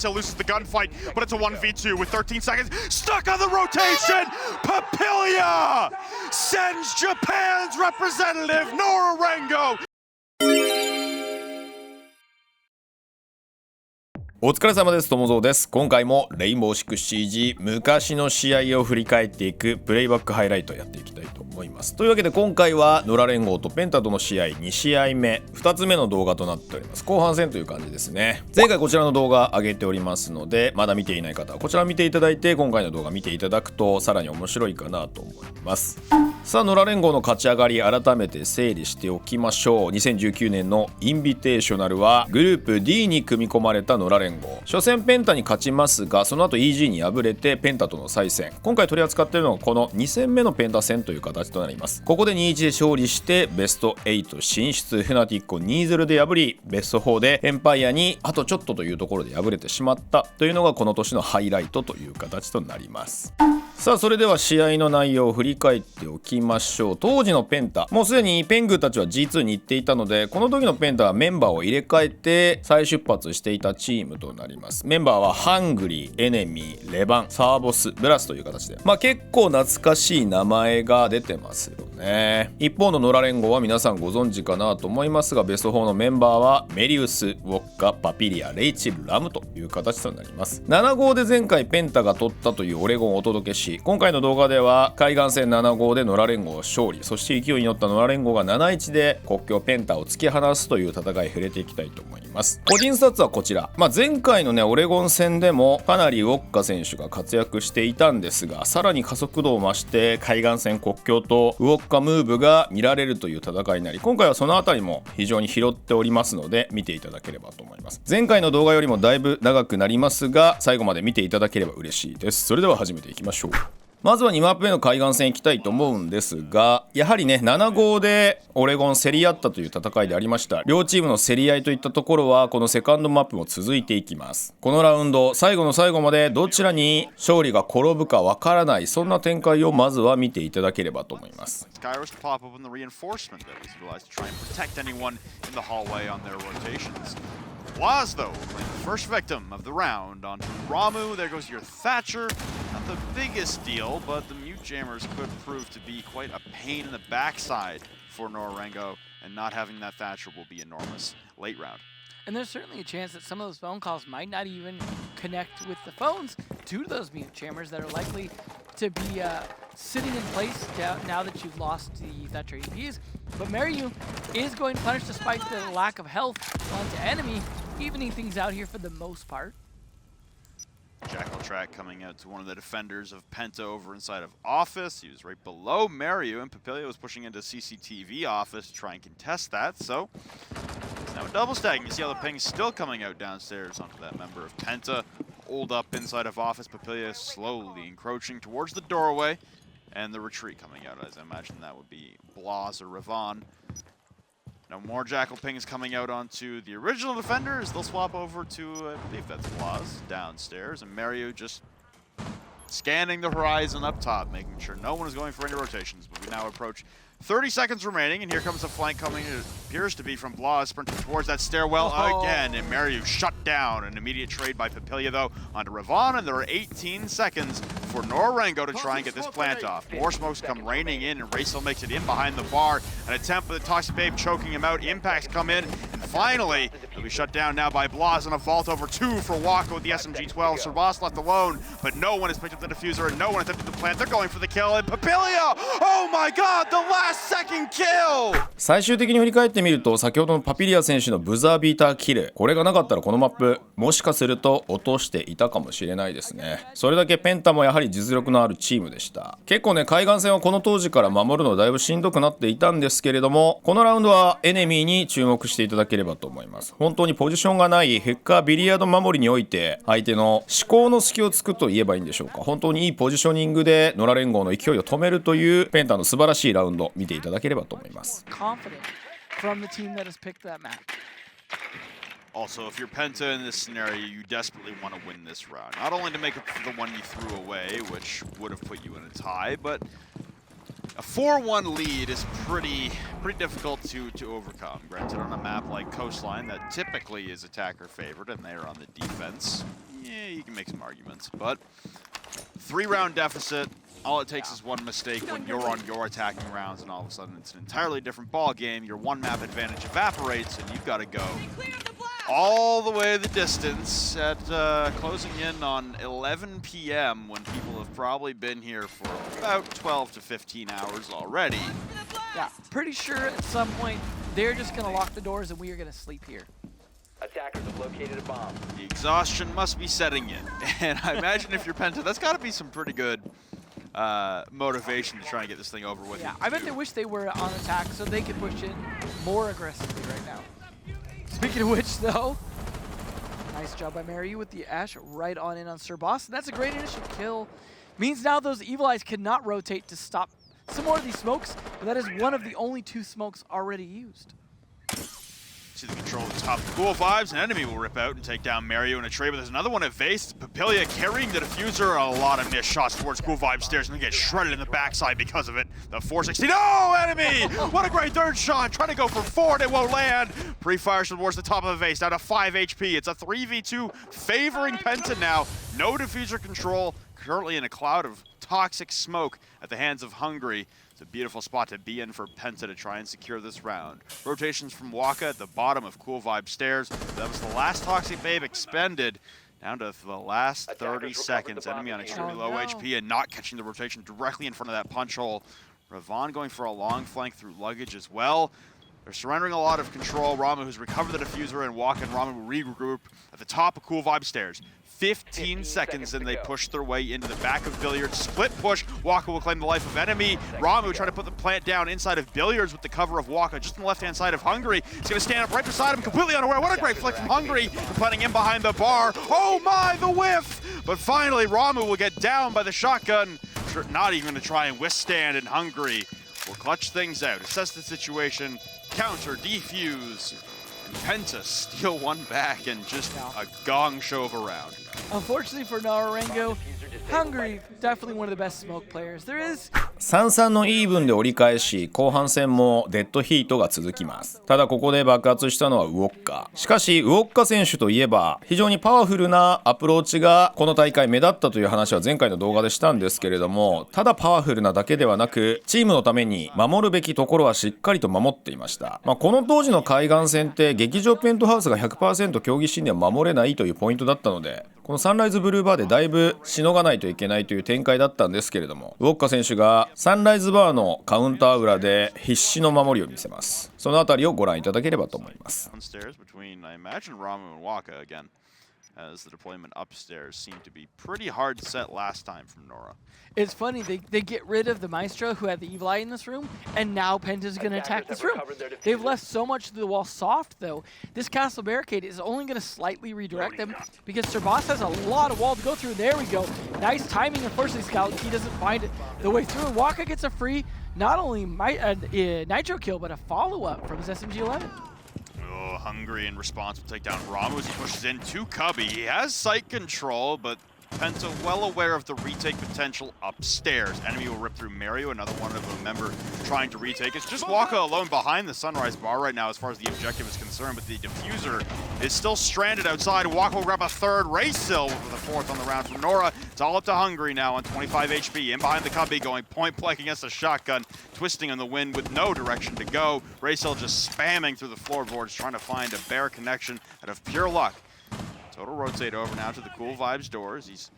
Still loses the gunfight, but it's a 1v2 with 13 seconds. Stuck on the rotation! Papilia sends Japan's representative, Nora-Rengo. お疲れ様です。ともぞうです。今回もレインボーシックスシージ昔の試合を振り返っていくプレイバックハイライトやっていきたいと思います。というわけで今回は野良連合とペンタとの試合2試合目2つ目の動画となっております。後半戦という感じですね。前回こちらの動画上げておりますので、まだ見ていない方はこちらを見ていただいて、今回の動画見ていただくとさらに面白いかなと思います。さあ野良連合の勝ち上がり改めて整理しておきましょう。2019年のインビテーショナルはグループ D に組み込まれた野良連合、初戦ペンタに勝ちますが、その後 EG に敗れてペンタとの再戦。今回取り扱っているのはこの2戦目のペンタ戦という形となります。ここで 2-1 で勝利してベスト8進出、フナティックを 2-0 で破りベスト4でエンパイアにあとちょっとというところで敗れてしまったというのがこの年のハイライトという形となります。さあそれでは試合の内容を振り返っておきましょう。当時のペンタ、もうすでにペングーたちは G2 に行っていたので、この時のペンタはメンバーを入れ替えて再出発していたチームとなります。メンバーはハングリー、エネミー、レバン、サーボス、ブラスという形で、結構懐かしい名前が出てますよね。一方の野良連合は皆さんご存知かなと思いますが、ベスト4のメンバーはメリウス、ウォッカ、パピリア、レイチル、ラムという形となります。7号で前回ペンタが取ったというオレゴンをお届けし、今回の動画では海岸線7号で野良連合勝利、そして勢いに乗った野良連合が 7-1 で国境ペンタを突き放すという戦い触れていきたいと思います。個人スタッツはこちら、前回のねオレゴン戦でもかなりウォッカ選手が活躍していたんですが、さらに加速度を増して海岸線国境とウォッカムーブが見られるという戦いになり、今回はそのあたりも非常に拾っておりますので見ていただければと思います。前回の動画よりもだいぶ長くなりますが、最後まで見ていただければ嬉しいです。それでは始めていきましょう。まずは2マップ目の海岸線行きたいと思うんですが、やはりね7号でオレゴン競り合ったという戦いでありました。両チームの競り合いといったところはこのセカンドマップも続いていきます。このラウンド最後の最後までどちらに勝利が転ぶかわからない、そんな展開をまずは見ていただければと思います。Waz, though, playing the first victim of the round onto Ramu. There goes your Thatcher. Not the biggest deal, but the mute jammers could prove to be quite a pain in the backside for Nora-Rengo, and not having that Thatcher will be enormous late round. And there's certainly a chance that some of those phone calls might not even connect with the phones due to those mute jammers that are likely to be sitting in place now that you've lost the Thatcher EPs. But Maryu is going to punish despite the lack of health onto enemy, evening things out here for the most part. Jackal track coming out to one of the defenders of Penta over inside of office. He was right below Maryu, and Papilia was pushing into CCTV office to try and contest that. So it's now a double stack. You see how the ping is still coming out downstairs onto that member of Penta. Hold up inside of office. Papilia slowly encroaching towards the doorway, and the retreat coming out, as I imagine that would be Blaz or Ravon. Now more Jackal pings coming out onto the original defenders. They'll swap over to, I believe that's Blaz, downstairs. And Maryu just scanning the horizon up top, making sure no one is going for any rotations. But we now approach 30 seconds remaining, and here comes a flank coming, it appears to be from Blaz, sprinting towards that stairwell again. And Maryu shut down. An immediate trade by Papilia, though, onto Ravon, and there are 18 seconds for Nora-Rengo to try and get this plant off. More smokes come raining in, and Racel makes it in behind the bar. An attempt with the Toxic Babe choking him out. Impacts come in, and finally, he'll be shut down now by Blaz, and a vault over 2 for Waka with the SMG-12. Servas left alone, but no one has picked up the diffuser, and no one attempted the plant. They're going for the kill, and Papilia! Oh my god, the last second kill! 最終的に振り返ってみると、先ほどのパピリア選手のブザービーターキル、これがなかったらこのマップもしかすると落としていたかもしれないですね。それだけペンタもやはり実力のあるチームでした。結構ね海岸線はこの当時から守るのだいぶしんどくなっていたんですけれども、このラウンドはエネミーに注目していただければと思います。本当にポジションがないヘッカービリヤード守りにおいて相手の思考の隙を突くと言えばいいんでしょうか。本当にいいポジショニングで野良連合の勢いを止めるというペンタの素晴らしいラウンド見ていただければと思います。Also, if you're Penta in this scenario, you desperately want to win this round. Not only to make up for the one you threw away, which would have put you in a tie, but a 4-1 lead is pretty difficult to overcome. Granted, on a map like Coastline that typically is attacker favored and they're on the defense, make some arguments. But 3-round deficit. All it takes is one mistake when you're on your attacking rounds, and all of a sudden it's an entirely different ball game. Your one map advantage evaporates, and you've got to go all the way the distance at closing in on 11 p.m. when people have probably been here for about 12 to 15 hours already. Yeah, pretty sure at some point they're just going to lock the doors and we are going to sleep here. Attackers have located a bomb. The exhaustion must be setting in, and I imagine if you're Penta, that's got to be some pretty good motivation to try and get this thing over with. Yeah, I bet they wish they were on attack so they could push in more aggressively right now. Speaking of which, though, nice job by Mariu with the Ash right on in on Sir Boss. And that's a great initial kill. Means now those Evil Eyes cannot rotate to stop some more of these smokes, but that is one of the only 2 smokes already used. See the control at the top. Cool vibes. An enemy will rip out and take down Mario in a trade, but there's another one at Vase. Papilia carrying the diffuser. A lot of missed shots towards Cool Vibes stairs and they get shredded in the backside because of it. The 460. No, enemy! What a great third shot. Trying to go for 4 and it won't land. Pre-fires towards the top of the Vase. Down to 5 HP. It's a 3v2 favoring Penta now. No diffuser control. Currently in a cloud of toxic smoke at the hands of Hungry. It's a beautiful spot to be in for Penta to try and secure this round. Rotations from Waka at the bottom of Cool Vibe stairs. That was the last Toxic Babe expended. Down to the last 30 seconds. Enemy on extremely low HP and not catching the rotation directly in front of that punch hole. Ravon going for a long flank through luggage as well. They're surrendering a lot of control. Ramu, who's recovered the diffuser, and Waka and Ramu will regroup at the top of Cool Vibe stairs. 15 seconds and they push their way into the back of Billiards. Split push. Waka will claim the life of enemy. Ramu trying to put the plant down inside of Billiards with the cover of Waka just on the left-hand side of Hungry. He's going to stand up right beside him, completely unaware. What a great flick from Hungry. Planting in behind the bar. Oh my, the whiff! But finally, Ramu will get down by the shotgun. Not even going to try and withstand, and Hungry will clutch things out. Assess the situation, counter, defuse. Penta steal one back and just a gong show of a round. Unfortunately for Nora-Rengo, Hungry, definitely one of the best smoke players there is. 3-3のイーブンで折り返し、後半戦もデッドヒートが続きます。ただここで爆発したのはウォッカ。しかしウォッカ選手といえば非常にパワフルなアプローチがこの大会目立ったという話は前回の動画でしたんですけれども、ただパワフルなだけではなくチームのために守るべきところはしっかりと守っていました。この当時の海岸戦って劇場ペントハウスが 100% 競技シーンでは守れないというポイントだったので、このサンライズブルーバーでだいぶしのがないといけないという展開だったんですけれども、ウォッカ選手がサンライズバーのカウンター裏で必死の守りを見せます。そのあたりをご覧いただければと思います。As the deployment upstairs seemed to be pretty hard set last time from Nora. It's funny, they get rid of the Maestro who had the Evil Eye in this room, and now Penta's going to attack this room. They've left so much of the wall soft, though. This castle barricade is only going to slightly redirect them, because Sir Boss has a lot of wall to go through. There we go. Nice timing. Unfortunately, Scout, he doesn't find it the way through. Waka gets a free, not only Nitro kill, but a follow-up from his SMG-11. Hungry in response will take down Ramu as he pushes in to Cubby. He has sight control, but Penta well aware of the retake potential upstairs. Enemy will rip through Mario, another one of a member trying to retake. It's just Waka alone behind the Sunrise bar right now as far as the objective is concerned, but the diffuser is still stranded outside. Waka will grab a third. Raysil with the fourth on the round from Nora. It's all up to Hungry now on 25 HP. In behind the Cubby, going point blank against the shotgun, twisting on the wind with no direction to go. Raysil just spamming through the floorboards, trying to find a bare connection out of pure luck. Total rotate over now to the Cool Vibes doors. He's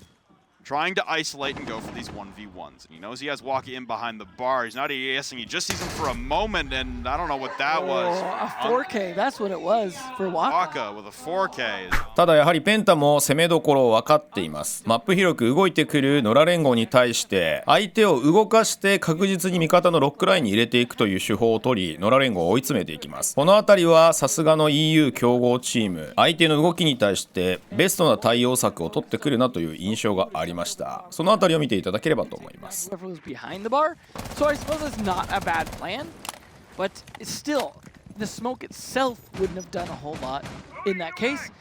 trying to isolate and go for these 1v1s. And he knows he has Waka in behind the bar. He's not ASing. He just sees him for a moment, and I don't know what that was. A 4K, that's what it was for Waka. Waka with a 4K. ただやはりペンタも攻めどころを分かっています。マップ広く動いてくる野良連合に対して相手を動かして確実に味方のロックラインに入れていくという手法を取り、野良連合を追い詰めていきます。このあたりはさすがの EU 強豪チーム、相手の動きに対してベストな対応策を取ってくるなという印象がありました。そのあたりを見ていただければと思います。Behind the bar, so I suppose it's not a bad plan, but still, the smoke itself wouldn't have done a whole lot in that case.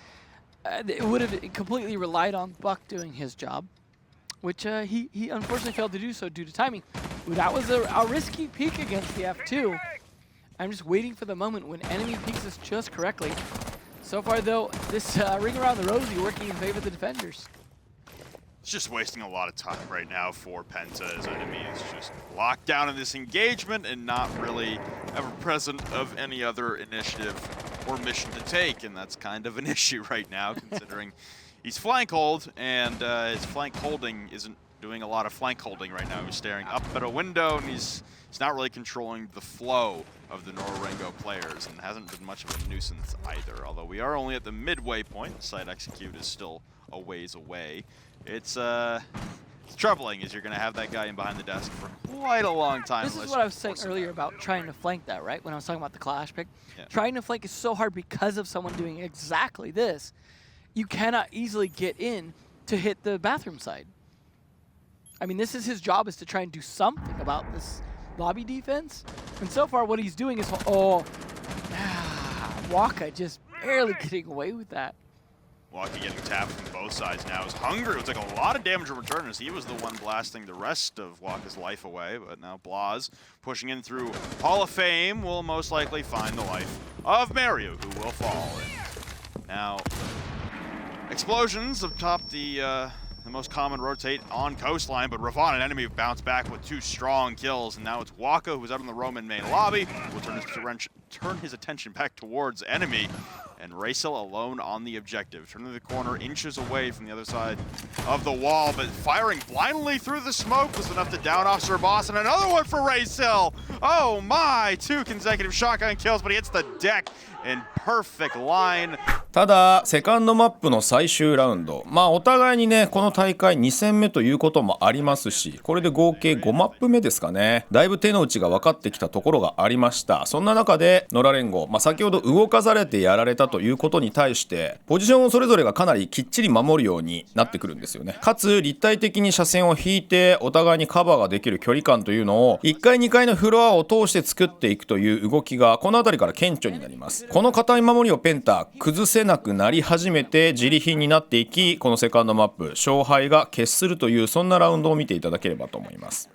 It would have completely relied on Buck doing his job, which he unfortunately failed to do so due to timing. That was a risky peek against the F2. I'm just waiting for the moment when enemy peeks us just correctly. So far, though, this ring around the rosy working in favor of the defenders. It's just wasting a lot of time right now for PENTA as enemy is just locked down in this engagement and not really ever present of any other initiative or mission to take, and that's kind of an issue right now considering he's flank hold and his flank holding isn't doing a lot of flank holding right now. He's staring up at a window and he's not really controlling the flow of the Nora-Rengo players and hasn't been much of a nuisance either, although we are only at the midway point. The site execute is still a ways away. It's troubling as you're going to have that guy in behind the desk for quite a long time. This is what I was saying earlier about trying to flank that, right? When I was talking about the Clash pick. Yeah. Trying to flank is so hard because of someone doing exactly this. You cannot easily get in to hit the bathroom side. I mean, this is his job, is to try and do something about this lobby defense. And so far what he's doing is, Waka just barely getting away with that. Waka getting tapped from both sides now. Is Hungry. It was like a lot of damage in return as he was the one blasting the rest of Waka's life away. But now Blaz pushing in through Hall of Fame will most likely find the life of Mario, who will fall. And now explosions atop the most common rotate on coastline, but Ravon and enemy have bounced back with 2 strong kills, and now it's Waka who's out in the Roman main lobby. Will turn his attention back towards enemy, and Racel alone on the objective. Turning the corner, inches away from the other side of the wall, but firing blindly through the smoke was enough to down Officer Boss, and another one for Racel! Oh my! 2 consecutive shotgun kills, but he hits the deck in perfect line. ただセカンドマップの最終ラウンド、お互いにねこの大会2戦目ということもありますし、これで合計5マップ目ですかね。だいぶ手の内が分かってきたところがありました。そんな中で野良連合、先ほど動かされてやられたということに対してポジションをそれぞれがかなりきっちり守るようになってくるんですよね。かつ立体的に車線を引いてお互いにカバーができる距離感というのを1階2階のフロアを通して作っていくという動きがこの辺りから顕著になります。この堅い守りをペンタ崩せなくなり始めて自利品になっていき、このセカンドマップ勝敗が決するというそんなラウンドを見ていただければと思います。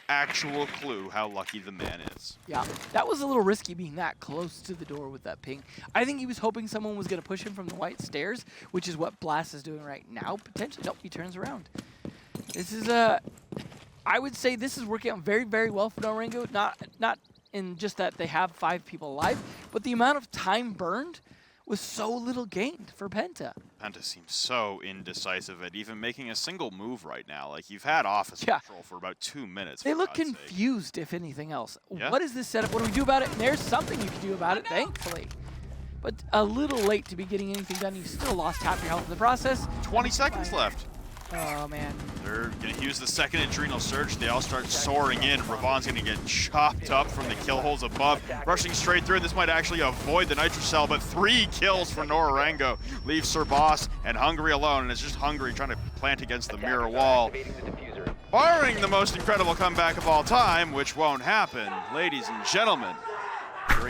Actual clue how lucky the man is. Yeah, that was a little risky being that close to the door with that ping. I think he was hoping someone was going to push him from the white stairs, which is what Blast is doing right now. Potentially, nope, he turns around. This is I would say this is working out very, very well for Nora-Rengo. Not in just that they have 5 people alive, but the amount of time burned was so little gained for PENTA. PENTA seems so indecisive at even making a single move right now. Like, you've had office control for about 2 minutes. They look confused, if anything else. Yeah. What is this setup? What do we do about it? And there's something you can do about it, thankfully. But a little late to be getting anything done. You still lost half your health in the process. 20 seconds left. Oh, man. They're going to use the second adrenal surge. They all start soaring in. Ravon's going to get chopped up from the kill holes above. Rushing straight through. This might actually avoid the Nitrocell, but 3 kills for Nora-Rengo. Leaves Sir Boss and Hungry alone, and it's just Hungry trying to plant against the mirror wall. Barring the most incredible comeback of all time, which won't happen, ladies and gentlemen.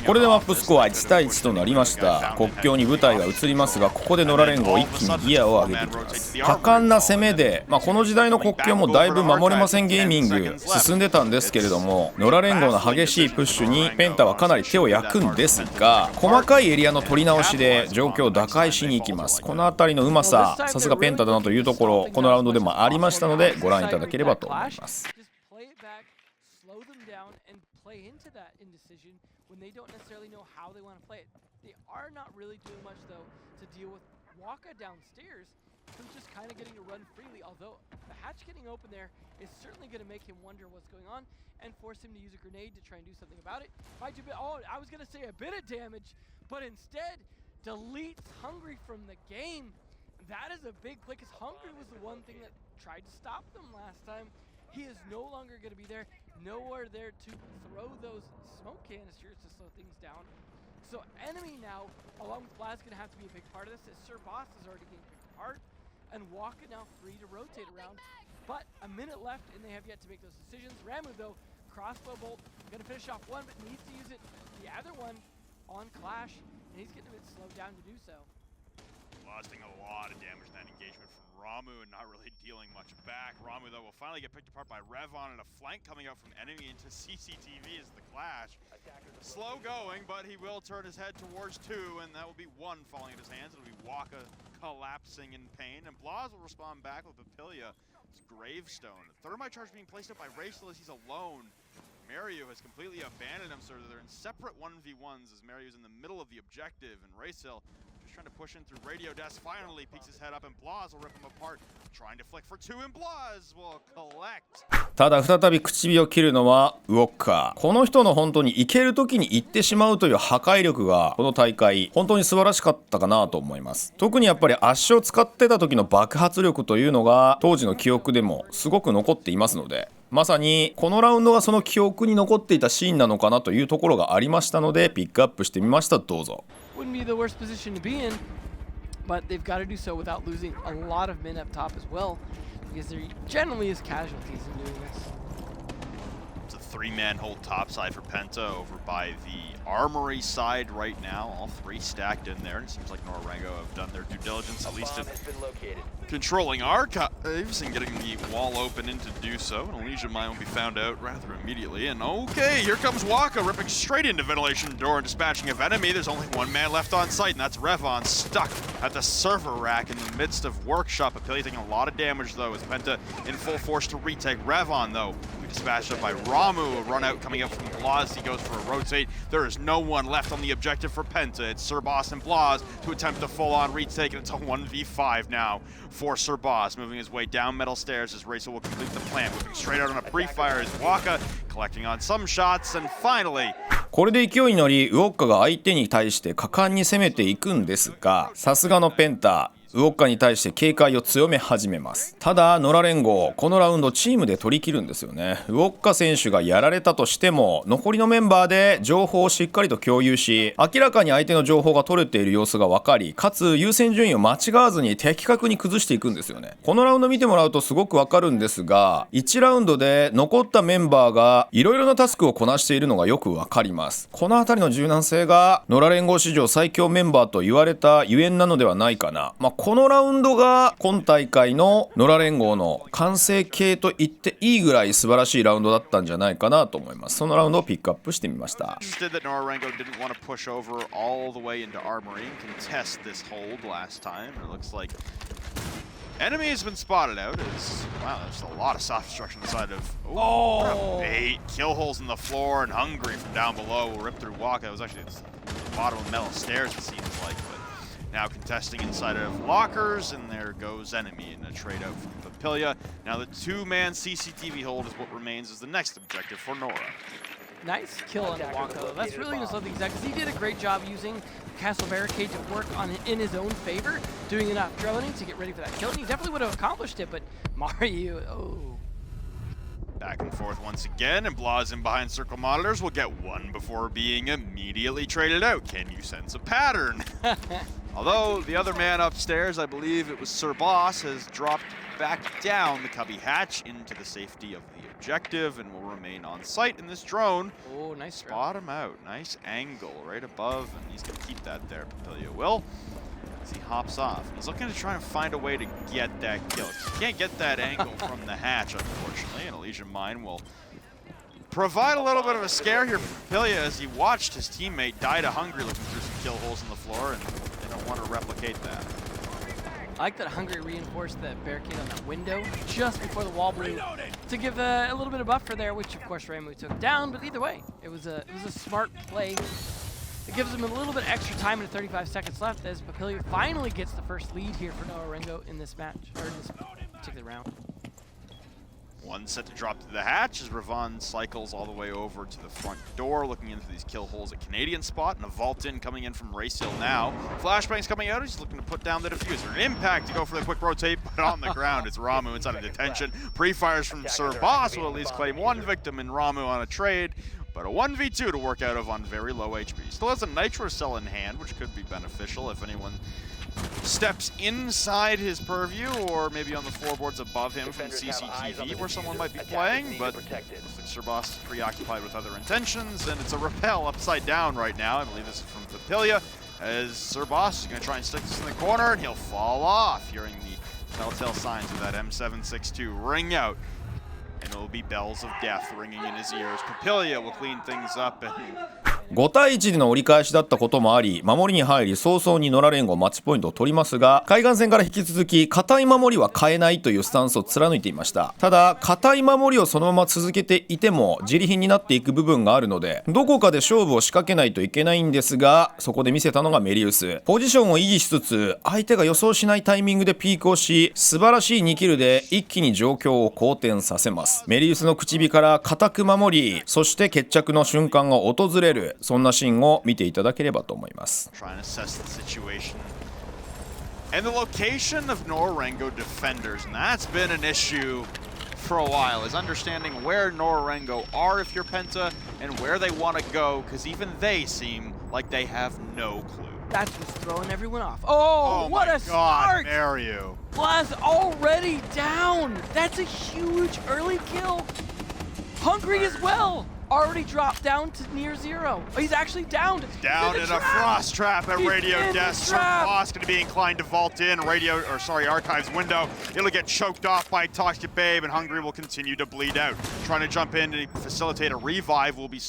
これでマップスコア1対1となりました。国境に舞台が移りますが、ここで野良連合一気にギアを上げていきます。果敢な攻めで、この時代の国境もだいぶ守れませんゲーミング進んでたんですけれども、野良連合の激しいプッシュにペンタはかなり手を焼くんですが、細かいエリアの取り直しで状況を打開しに行きます。この辺りのうまさ、さすがペンタだなというところ、このラウンドでもありましたのでご覧いただければと思います。When they don't necessarily know how they want to play it. They are not really doing much, though, to deal with Waka downstairs, who's just kind of getting to run freely, although the hatch getting open there is certainly going to make him wonder what's going on and force him to use a grenade to try and do something about it. Might do I was going to say a bit of damage, but instead deletes Hungry from the game. That is a big play, because Hungry was the one thing that tried to stop them last time. He is no longer going to be there, nowhere there to throw those smoke canisters to slow things down. So enemy now, along with Blast, going to have to be a big part of this, as Sir Boss is already getting picked apart, and Waka now free to rotate around. But a minute left, and they have yet to make those decisions. Ramu, though, crossbow bolt, going to finish off one, but needs to use it the other one on Clash, and he's getting a bit slowed down to do so. Losing a lot of damage in that engagement from Ramu and not really dealing much back. Ramu, though, will finally get picked apart by Revon, and a flank coming out from enemy into CCTV as the Clash. Slow going, but he will turn his head towards 2, and that will be 1 falling in his hands. It'll be Waka collapsing in pain, and Blas will respond back with Papillia's gravestone. Thermite charge being placed up by Rachel as he's alone. Mario has completely abandoned him, so they're in separate 1v1s as Mario's in the middle of the objective, and Racel just trying to push in through radio desk, finally peeks his head up, and Blas will rip him apart, trying to flick for two, and Blas will collect. ただ再び口火を切るのはウォッカー。この人の本当に行ける時に行ってしまうという破壊力がこの大会本当に素晴らしかったかなと思います。特にやっぱり足を使ってた時の爆発力というのが当時の記憶でもすごく残っていますので、まさにこのラウンドがその記憶に残っていたシーンなのかなというところがありましたのでピックアップしてみました。どうぞ。 Wouldn't be the worst position to be in, but they've got to do so without losing a lot of men up top as well, because there generally is casualties in doing this. It's a three-man hold topside for Penta over by the armory side right now. All three stacked in there. And it seems like Nora-Rengo have done their due diligence, at least in controlling archives and getting the wall open in to do so. And Elysian Mine will be found out rather immediately. And okay, here comes Waka ripping straight into ventilation door and dispatching of enemy. There's only one man left on site, and that's Revon stuck at the server rack in the midst of workshop. Papillia taking a lot of damage though as Penta in full force to retake. Revon though, dispatched up by Ramu, a run out coming up from Blas. He goes for a rotate. There is no one left on the objective for Penta. It's Sir Boss and Blas to attempt a full-on retake, and it's a 1v5 now for Sir Boss, moving his way down metal stairs as Racel will complete the plant, moving straight out on a pre-fire as Waka collecting on some shots, and finally これで勢いに乗りウォッカが相手に対して果敢に攻めていくんですが、さすがのペンタウォッカに対して警戒を強め始めます。ただ野良連合このラウンドチームで取り切るんですよね。ウォッカ選手がやられたとしても残りのメンバーで情報をしっかりと共有し、明らかに相手の情報が取れている様子が分かり、かつ優先順位を間違わずに的確に崩していくんですよね。このラウンド見てもらうとすごく分かるんですが、1ラウンドで残ったメンバーがいろいろなタスクをこなしているのがよく分かります。この辺りの柔軟性が野良連合史上最強メンバーと言われたゆえんなのではないかな。このラウンドが今大会の野良連合の完成形と言っていいぐらい素晴らしいラウンドだったんじゃないかなと思います。そのラウンドをピックアップしてみました。Enemy has been spotted out as, wow, there's a lot of soft destruction inside of, oh, bait, kill holes in the floor, and Hungry from down below will rip through Waka. It was actually the bottom of the metal stairs, it seems like, but now contesting inside of lockers, and there goes Enemy in a trade out from Papillia. Now the two-man CCTV hold is what remains as the next objective for Nora. Nice kill on Waka. That's really just something because he did a great job using Castle Barricade to work on it in his own favor, doing enough droning to get ready for that kill, and he definitely would have accomplished it, but Mario, oh. Back and forth once again, and Blas in behind circle monitors will get one before being immediately traded out. Can you sense a pattern? Although the other man upstairs, I believe it was Sir Boss, has dropped back down the cubby hatch into the safety of the objective and will remain on site in this drone. Oh, nice spot him out. Nice angle right above, and he's going to keep that there, Papillia will, as he hops off. He's looking to try and find a way to get that kill. He can't get that angle from the hatch, unfortunately, and Elysian Mine will provide a little bit of a scare here for Papillia as he watched his teammate die to Hungry looking through some kill holes in the floor, and they don't want to replicate that. I like that Hungry reinforced the barricade on that window just before the wall blew to give a little bit of buffer there, which of course Ramu took down, but either way, it was a smart play. It gives him a little bit extra time and 35 seconds left as Papillia finally gets the first lead here for Nora-Rengo in this match, or in this particular round. One set to drop to the hatch as Ravon cycles all the way over to the front door, looking into these kill holes at Canadian spot, and a vault in coming in from Racel now. Flashbang's coming out, he's looking to put down the diffuser. An impact to go for the quick rotate, but on the ground it's Ramu inside of detention. Pre-fires from Sir Boss will at least claim one victim in Ramu on a trade, but a 1v2 to work out of on very low HP. Still has a Nitro Cell in hand, which could be beneficial if anyone steps inside his purview or maybe on the floorboards above him from CCTV where someone might be playing, but looks like Sir Boss is preoccupied with other intentions, and it's a rappel upside down right now. I believe this is from Papillia, as Sir Boss is going to try and stick this in the corner, and he'll fall off, hearing the telltale signs of that M762 ring out, and it will be bells of death ringing in his ears. Papillia will clean things up, and 5対1での折り返しだったこともあり、守りに入り早々に野良連合マッチポイントを取りますが、海岸線から引き続き堅い守りは変えないというスタンスを貫いていました。ただ堅い守りをそのまま続けていても自利品になっていく部分があるので、どこかで勝負を仕掛けないといけないんですが、そこで見せたのがメリウス。ポジションを維持しつつ相手が予想しないタイミングでピークをし、素晴らしい2キルで一気に状況を好転させます。メリウスの口火から固く守り、そして決着の瞬間が訪れる、そんなシーンを見ていただければと思います。And the location of Nora-Rengo defenders, and that's been an issue for a while, is understanding where Nora-Rengo are if you're Penta and where they want to go, because even they seem like they have no clue. That's what's throwing everyone off. Oh, what a start! Mario. Blaz already down. That's a huge early kill. Hungry as well. Already dropped down to near zero. Oh, he's actually downed. Down in a frost trap at Radio Desk. Boss going to be inclined to vault in. Archives window. It'll get choked off by Toxic Babe, and Hungry will continue to bleed out. Trying to jump in to facilitate a revive will be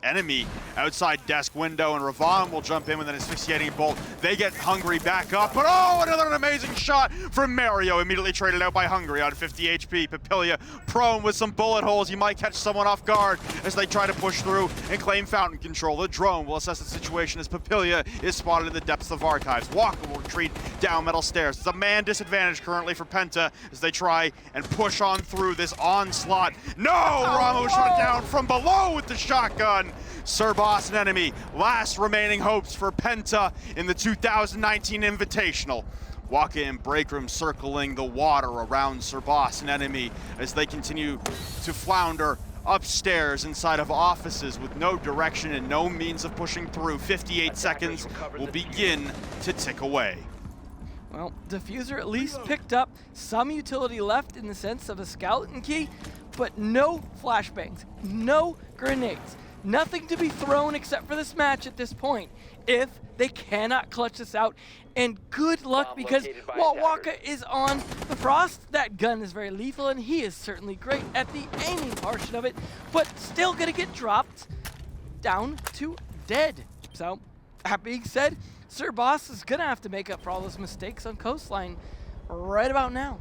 enemy outside Desk window, and Ravon will jump in with an asphyxiating bolt. They get Hungry back up, but another amazing shot from Mario. Immediately traded out by Hungry on 50 HP. Papilia prone with some bullet holes. He might catch someone off guard as they try to push through and claim fountain control. The drone will assess the situation as Papilia is spotted in the depths of Archives. Walker will retreat down metal stairs. It's a man disadvantage currently for Penta as they try and push on through this onslaught. No! Ramos shot down from below with the shotgun. Sir Boss an enemy. Last remaining hopes for Penta in the 2019 Invitational. Waka and Breakroom circling the water around Sir Boss an enemy as they continue to flounder upstairs inside of offices with no direction and no means of pushing through. 58 seconds will begin to tick away. Well, Diffuser at least picked up some utility left in the sense of a skeleton key, but no flashbangs, no grenades, nothing to be thrown except for this match at this point. If they cannot clutch this out, and good luck because while Waka is on the Frost, that gun is very lethal and he is certainly great at the aiming portion of it, but still gonna get dropped down to dead. So, that being said, Sir Boss is gonna have to make up for all those mistakes on Coastline right about now.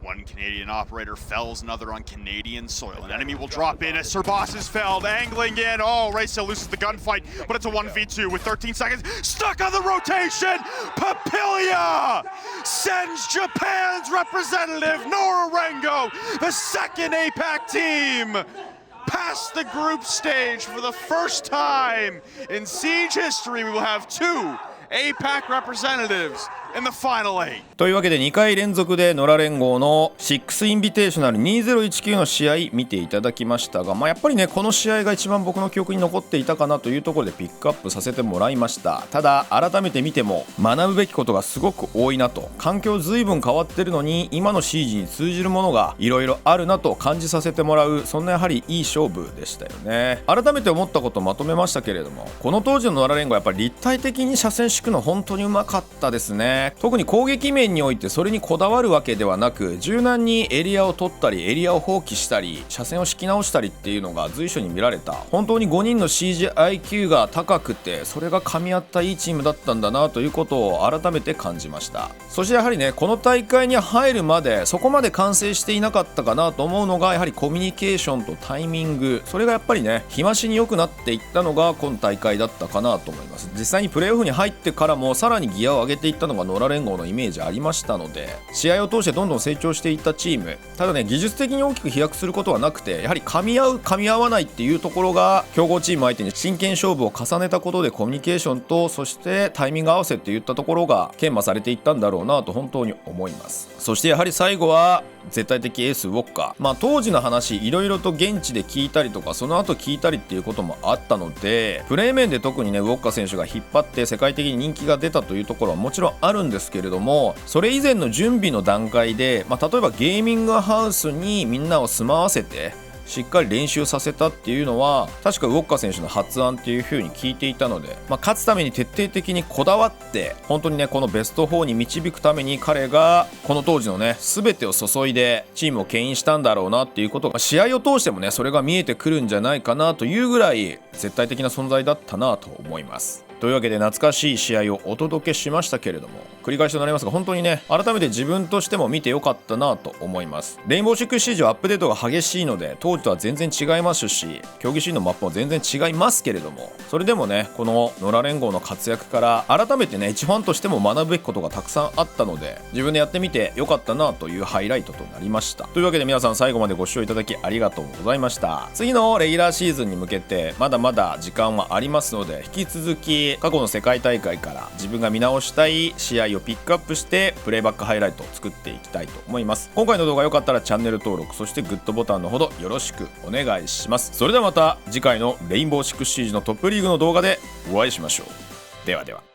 One Canadian operator fells another on Canadian soil. An enemy will drop in as Sir Boss is felled, angling in. Oh, Racel loses the gunfight, but it's a 1v2 with 13 seconds. Stuck on the rotation! Papilia sends Japan's representative, Nora-Rengo, the second APAC team, past the group stage for the first time in Siege history. We will have two APAC representatives in the final 8. というわけで2回連続で野良連合のSix Invitational 2019の試合見ていただきましたが、やっぱりねこの試合が一番僕の記憶に残っていたかなというところでピックアップさせてもらいました。ただ改めて見ても学ぶべきことがすごく多いなと、環境随分変わってるのに今の CG に通じるものがいろいろあるなと感じさせてもらう、そんなやはりいい勝負でしたよね。改めて思ったことをまとめましたけれども、この当時の野良連合はやっぱり立体的に車線敷くの本当にうまかったですね。特に攻撃面においてそれにこだわるわけではなく、柔軟にエリアを取ったりエリアを放棄したり車線を敷き直したりっていうのが随所に見られた。本当に5人の CGIQ が高くてそれが噛み合ったいいチームだったんだなということを改めて感じました。そしてやはりねこの大会に入るまでそこまで完成していなかったかなと思うのがやはりコミュニケーションとタイミング、それがやっぱりね日増しに良くなっていったのが今大会だったかなと思います。実際にプレーオフに入ってからもさらにギアを上げていったのが野良連合のイメージありましたので、試合を通してどんどん成長していったチーム。ただね技術的に大きく飛躍することはなくて、やはり噛み合う噛み合わないっていうところが強豪チーム相手に真剣勝負を重ねたことでコミュニケーションとそしてタイミング合わせっていったところが研磨されていったんだろうなと本当に思います。そしてやはり最後は絶対的エースウォッカ、当時の話いろいろと現地で聞いたりとかその後聞いたりっていうこともあったので、プレー面で特にねウォッカ選手が引っ張って世界的に人気が出たというところはもちろんあるんですけれども、それ以前の準備の段階で、例えばゲーミングハウスにみんなを住まわせてしっかり練習させたっていうのは確かウォッカ選手の発案っていう風に聞いていたので、勝つために徹底的にこだわって本当にねこのベスト4に導くために彼がこの当時のね全てを注いでチームを牽引したんだろうなっていうことが試合を通してもねそれが見えてくるんじゃないかなというぐらい絶対的な存在だったなと思います。というわけで懐かしい試合をお届けしましたけれども、繰り返しとなりますが本当にね改めて自分としても見てよかったなと思います。レインボーシックスシージはアップデートが激しいので当時とは全然違いますし、競技シーンのマップも全然違いますけれども、それでもねこの野良連合の活躍から改めてね一ファンとしても学ぶべきことがたくさんあったので、自分でやってみてよかったなというハイライトとなりました。というわけで皆さん最後までご視聴いただきありがとうございました。次のレギュラーシーズンに向けてまだまだ時間はありますので、引き続き過去の世界大会から自分が見直したい試合をピックアップしてプレイバックハイライトを作っていきたいと思います。今回の動画良かったらチャンネル登録、そしてグッドボタンのほどよろしくお願いします。それではまた次回のレインボーシックスシージのトップリーグの動画でお会いしましょう。ではでは。